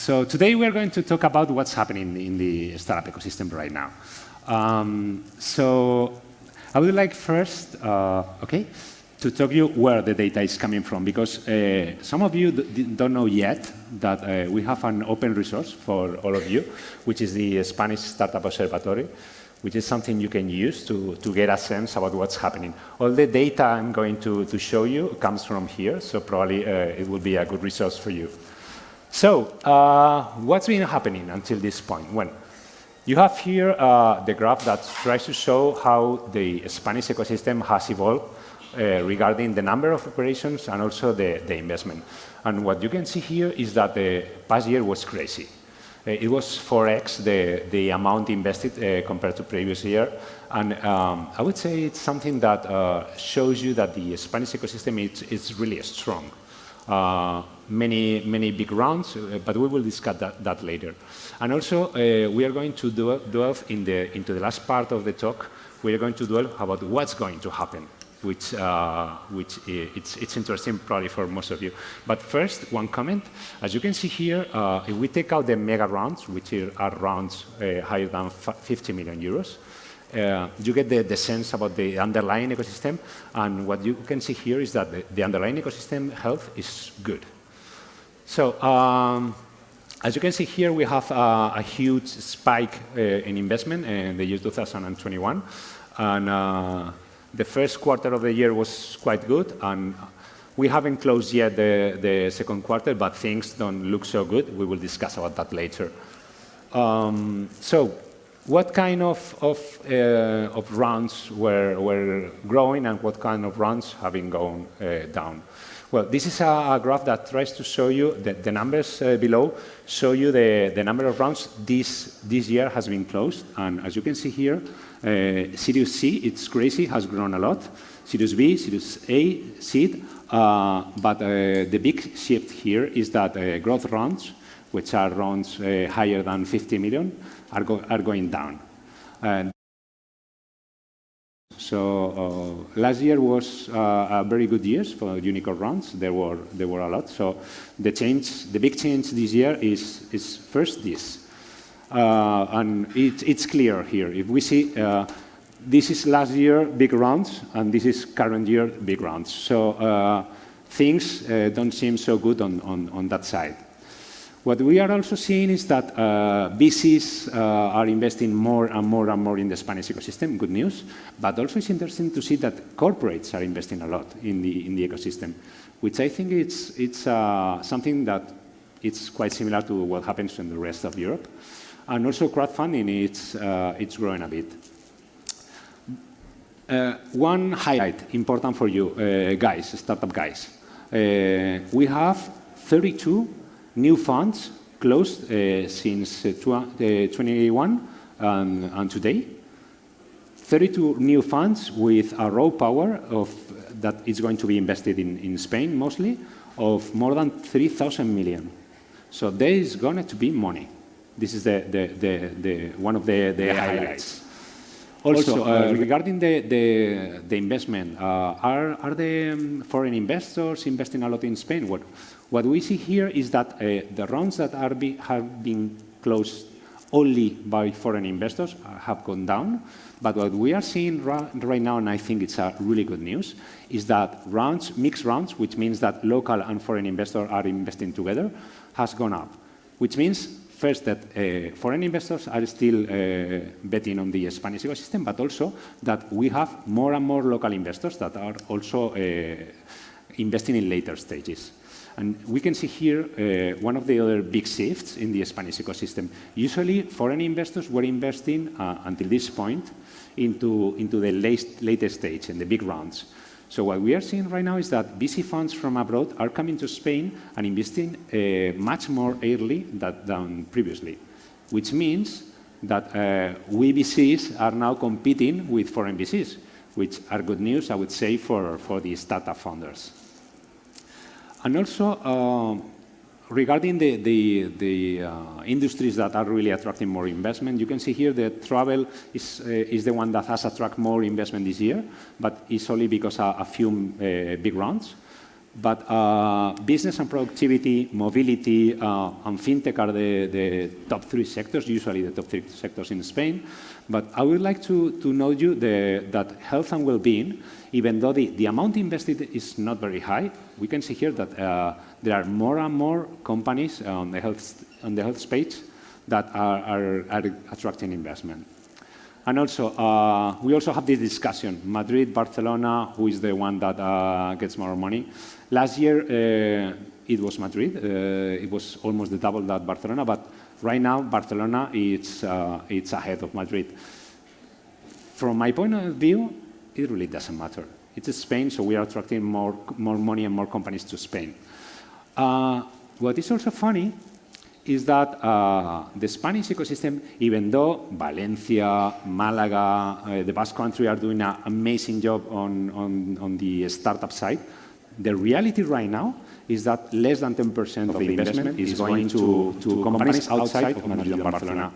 So today we're going to talk about what's happening in the startup ecosystem right now. So I would like first, to tell you where the data is coming from, because some of you don't know yet that we have an open resource for all of you, which is the Spanish Startup Observatory, which is something you can use to get a sense about what's happening. All the data I'm going to show you comes from here, so probably it will be a good resource for you. So what's been happening until this point? Well, you have here the graph that tries to show how the Spanish ecosystem has evolved regarding the number of operations and also the investment. And what you can see here is that the past year was crazy. It was 4x the amount invested compared to previous year. And I would say it's something that shows you that the Spanish ecosystem is really strong. Many big rounds, but we will discuss that later. And also, we are going to delve into the last part of the talk. We are going to delve about what's going to happen, which it's interesting probably for most of you. But first, one comment. As you can see here, if we take out the mega rounds, which are rounds higher than 50 million euros, you get the sense about the underlying ecosystem. And what you can see here is that the underlying ecosystem health is good. So as you can see here, we have a huge spike in investment in the year 2021. And the first quarter of the year was quite good. And we haven't closed yet the second quarter, but things don't look so good. We will discuss about that later. So what kind of rounds were growing and what kind of rounds have been going down? Well, this is a graph that tries to show you the numbers below, show you the number of rounds this year has been closed. And as you can see here, Series C, it's crazy, has grown a lot. Series B, Series A, seed. But the big shift here is that growth rounds, which are rounds higher than 50 million, are going down. And so last year was a very good year for unicorn rounds. There were a lot. So the big change this year is first this. And it's clear here. If we see, this is last year big rounds, and this is current year big rounds. So things don't seem so good on that side. What we are also seeing is that VCs are investing more and more in the Spanish ecosystem, good news. But also it's interesting to see that corporates are investing a lot in the ecosystem, which I think it's something that it's quite similar to what happens in the rest of Europe. And also crowdfunding, it's growing a bit. One highlight important for you, guys, startup guys. We have 32 new funds closed since 2021 and today. 32 new funds with a raw power that is going to be invested in Spain mostly of more than 3,000 million. So there is going to be money. This is one of the highlights. Also, regarding the investment, are the foreign investors investing a lot in Spain? What we see here is that the rounds that have been closed only by foreign investors have gone down. But what we are seeing right now, and I think it's a really good news, is that mixed rounds, which means that local and foreign investors are investing together, has gone up, which means first, that foreign investors are still betting on the Spanish ecosystem, but also that we have more and more local investors that are also investing in later stages. And we can see here one of the other big shifts in the Spanish ecosystem. Usually, foreign investors were investing until this point into the latest stage, in the big rounds. So what we are seeing right now is that VC funds from abroad are coming to Spain and investing much more early than previously, which means that we VCs are now competing with foreign VCs, which are good news, I would say, for the startup founders. And also, regarding the industries that are really attracting more investment, you can see here that travel is the one that has attracted more investment this year, but it's only because a few big rounds. But business and productivity, mobility, and fintech are the top 3 sectors, usually the top 3 sectors in Spain. But I would like to know you that health and well-being, even though the amount invested is not very high, we can see here that there are more and more companies on the health space that are attracting investment. And also, we also have this discussion, Madrid, Barcelona, who is the one that gets more money. Last year, it was Madrid. It was almost the double that Barcelona, but right now, Barcelona it's ahead of Madrid. From my point of view, it really doesn't matter. It's Spain, so we are attracting more money and more companies to Spain. What is also funny is that the Spanish ecosystem, even though Valencia, Malaga, the Basque Country are doing an amazing job on the startup side, the reality right now is that less than 10% of the investment is going to companies outside of Madrid and Barcelona.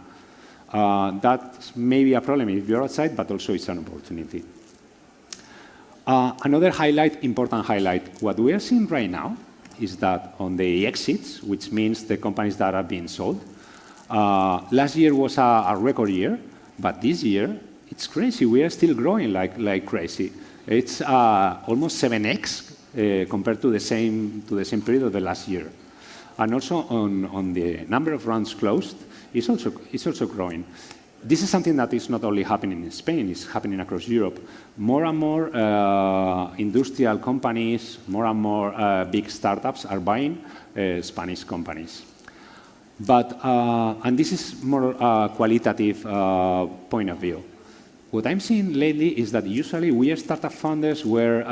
That may be a problem if you're outside, but also it's an opportunity. Another highlight, important highlight, what we are seeing right now is that on the exits, which means the companies that are being sold, last year was a record year, but this year, it's crazy. We are still growing like crazy. It's almost 7x compared to the same period of the last year. And also on the number of rounds closed, it's also growing. This is something that is not only happening in Spain, it's happening across Europe. More and more industrial companies, more and more big startups are buying Spanish companies. But, and this is more qualitative point of view. What I'm seeing lately is that usually we as startup founders were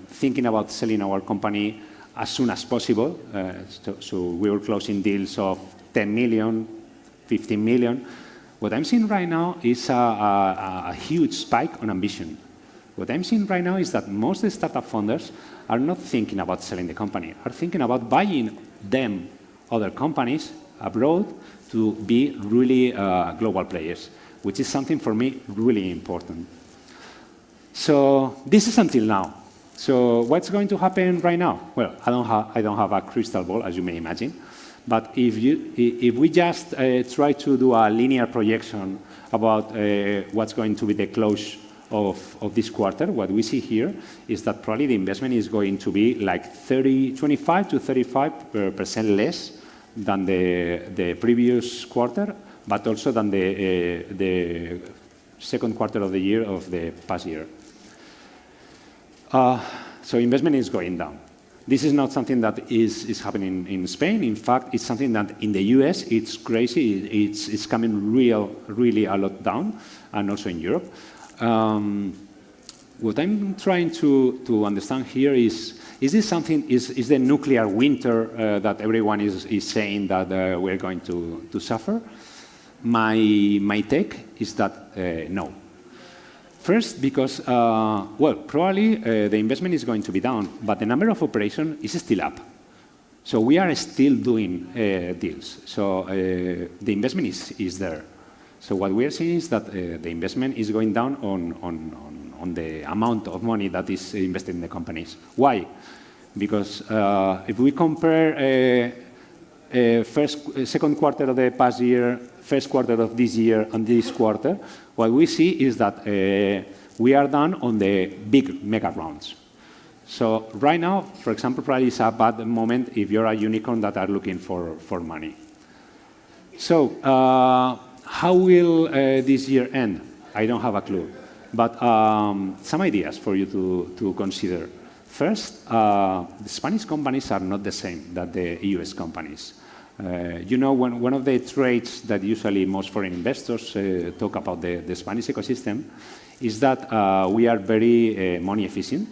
thinking about selling our company as soon as possible. So we were closing deals of 10 million, 15 million. What I'm seeing right now is a huge spike on ambition. What I'm seeing right now is that most of the startup founders are not thinking about selling the company, are thinking about buying them other companies abroad to be really global players, which is something for me really important. So this is until now. So what's going to happen right now? Well, I don't have a crystal ball, as you may imagine. But if we just try to do a linear projection about what's going to be the close of this quarter, what we see here is that probably the investment is going to be like 25 to 35% less than the previous quarter, but also than the second quarter of the year of the past year. So investment is going down. This is not something that is happening in Spain. In fact, it's something that in the US, it's crazy. It's coming really a lot down, and also in Europe. What I'm trying to understand here is this something, is the nuclear winter that everyone is saying that we're going to suffer? My take is that no. First, because, well, probably the investment is going to be down, but the number of operations is still up. So we are still doing deals. So the investment is there. So what we are seeing is that the investment is going down on the amount of money that is invested in the companies. Why? Because if we compare second quarter of the past year, first quarter of this year, and this quarter, what we see is that we are done on the big mega rounds. So right now, for example, probably it's a bad moment if you're a unicorn that are looking for money. So how will this year end? I don't have a clue. But some ideas for you to consider. First, the Spanish companies are not the same that the US companies. You know, one of the traits that usually most foreign investors talk about the Spanish ecosystem is that we are very money efficient,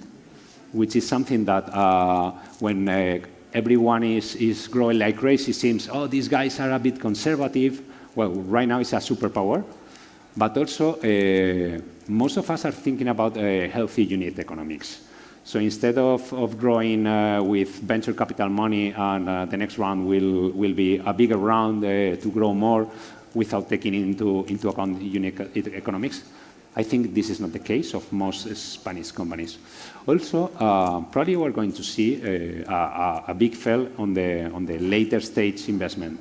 which is something that when everyone is growing like crazy, it seems, oh, these guys are a bit conservative. Well, right now it's a superpower. But also, most of us are thinking about healthy unit economics. So instead of growing with venture capital money and the next round will be a bigger round to grow more without taking into account unit economics, I think this is not the case of most Spanish companies. Also, probably we're going to see a big fall on the later stage investment.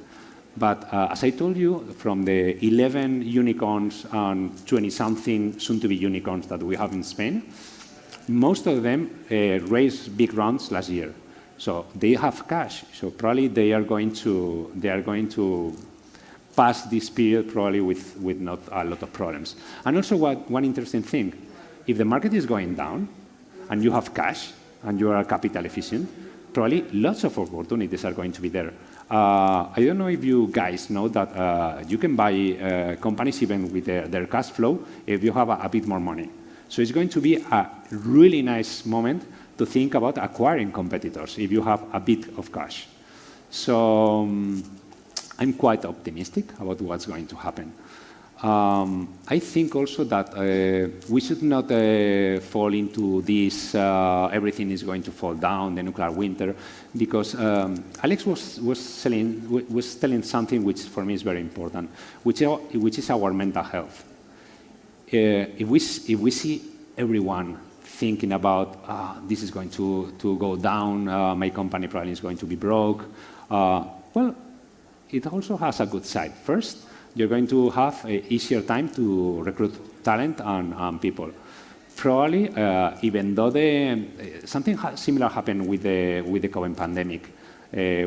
But as I told you, from the 11 unicorns and 20-something soon-to-be unicorns that we have in Spain, most of them raised big rounds last year. So they have cash. So probably they are going to pass this period probably with not a lot of problems. And also one interesting thing, if the market is going down and you have cash and you are capital efficient, probably lots of opportunities are going to be there. I don't know if you guys know that you can buy companies even with their cash flow if you have a bit more money. So it's going to be a really nice moment to think about acquiring competitors if you have a bit of cash. So I'm quite optimistic about what's going to happen. I think also that we should not fall into this everything is going to fall down, the nuclear winter, because Alex was telling something which for me is very important, which is our mental health. If we see everyone thinking about this is going to go down, my company probably is going to be broke, well, it also has a good side. First, you're going to have an easier time to recruit talent and people. Probably, even though something similar happened with the COVID pandemic,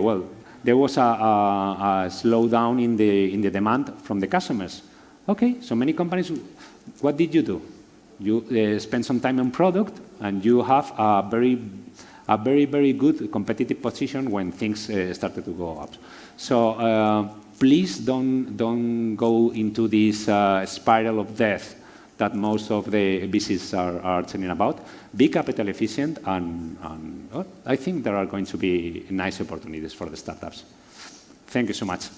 well, there was a slowdown in the demand from the customers. Okay, so many companies, what did you do? You spend some time on product, and you have a very good competitive position when things started to go up. So please don't go into this spiral of death that most of the VCs are telling about. Be capital efficient, and I think there are going to be nice opportunities for the startups. Thank you so much.